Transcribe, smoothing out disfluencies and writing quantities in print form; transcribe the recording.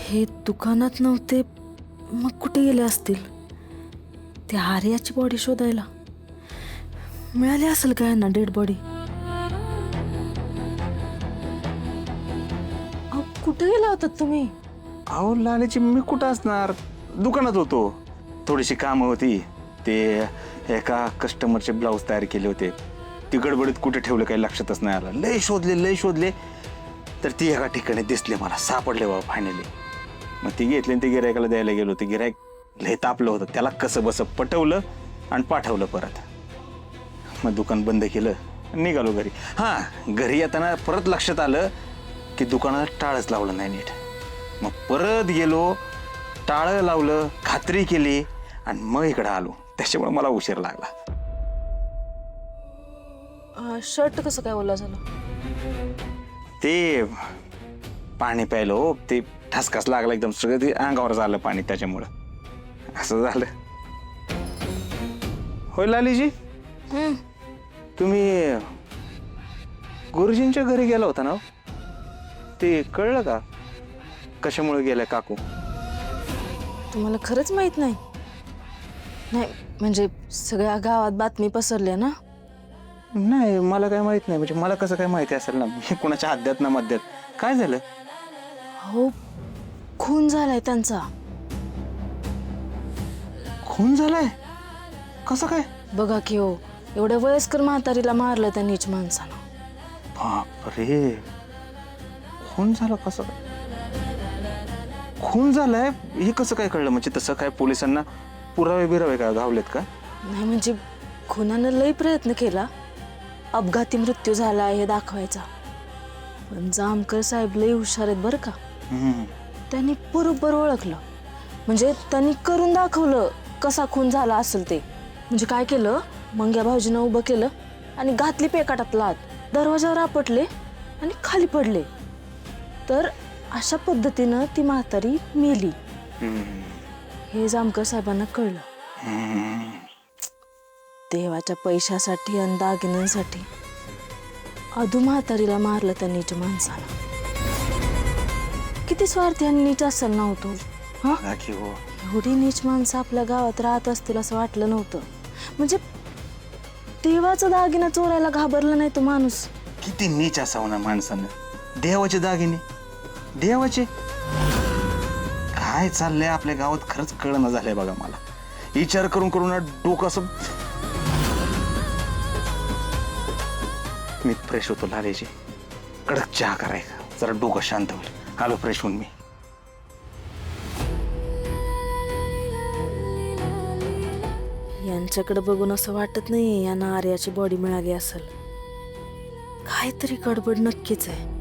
हे दुकानात नव्हते, मग कुठे गेले असतील? त्या आर्याची बॉडी शोधायला मिळाली असेल काय ना डेड बॉडी? कुठे गेला होतात तुम्ही? अहो लालेची मी कुठं असणार, दुकानात होतो. थोडीशी कामं होती, ते एका कस्टमरचे ब्लाऊज तयार केले होते. ती गडबडीत कुठे ठेवलं काही लक्षातच नाही आलं. लय शोधले तर ती एका ठिकाणी दिसले, मला सापडले बाबा फायनली. मग ती घेतली आणि ती गिरायकाला द्यायला गेलो. ते गिरायक लय तापलं होतं, त्याला कसं बसं पटवलं आणि पाठवलं परत. मग दुकान बंद केलं, निघालो घरी. हां, घरी येताना परत लक्षात आलं की दुकानाला टाळच लावलं नाही नीट. मग परत गेलो, टाळं लावलं, खात्री केली आणि मग इकडं आलो. त्याच्यामुळे मला उशीर लागला. शर्ट कसं काय ओला झालं? ते पाणी प्यायलो, ते ठसकास लागला एकदम, सगळं ते अंगावर झालं पाणी, त्याच्यामुळं असं झालं. होय लालीजी, तुम्ही गुरुजींच्या घरी गेला होता ना? ते कळलं का कशामुळे गेल्या काकू? तुम्हाला खरंच माहित नाही? नाही म्हणजे सगळ्या गावात बातमी पसरली ना. नाही, मला काय माहित नाही. म्हणजे मला कसं काय माहिती असेल ना, मी कुणाच्या हद्द्यात ना मध्यात. काय झालं? हो, खून झालाय त्यांचा. खून झालाय? कसं काय? बघा की हो, एवढ्या वयस्कर म्हातारीला मारलं त्या नीच माणसानं. बापरे, खून झाला? कसं काय खून झालाय? हे कसं काय कळलं? म्हणजे तसं काय पोलिसांना पुरावे बिरावे का गावलेत का? नाही म्हणजे खुनानं लई प्रयत्न केला, अपघाती मृत्यू झाला हे दाखवायचा. पण जामकर साहेब लई हुशार आहेत बरं का. त्यांनी बरोबर ओळखलं, म्हणजे त्यांनी करून दाखवलं कसा खून झाला असेल ते. म्हणजे काय केलं, मंग्या भाऊजीनं उभं केलं आणि घातली पेकाटात लात, दरवाजावर आपटले आणि खाली पडले. तर अशा पद्धतीनं ती म्हातारी मेली. हे जामकर साहेबांना कळलं. देवाच्या पैशासाठी आणि दागिन्यांसाठी अधू म्हातारीला मारलं त्या नीच माणसानं. किती स्वार्थी आणि नीच असेल नव्हतो. हा, एवढी नीच माणसं आपल्या गावात राहत असतील असं वाटलं नव्हतं. म्हणजे देवाचा दागिना चोरायला घाबरला नाही तो माणूस. किती नीच असावं ना माणसानं. देवाचे दागिने, देवाचे. काय चाललंय आपल्या गावात खरंच कळना झालंय बघा मला. विचार करून डोकं असं. मी फ्रेश होतो लालेजी, कडक चहा करायचा, जरा डोकं शांत होईल. आलो फ्रेश होऊन मी. यांच्याकडे बघून असं वाटत नाही यांना आर्याची बॉडी मिळाली असेल. काहीतरी गडबड नक्कीच आहे.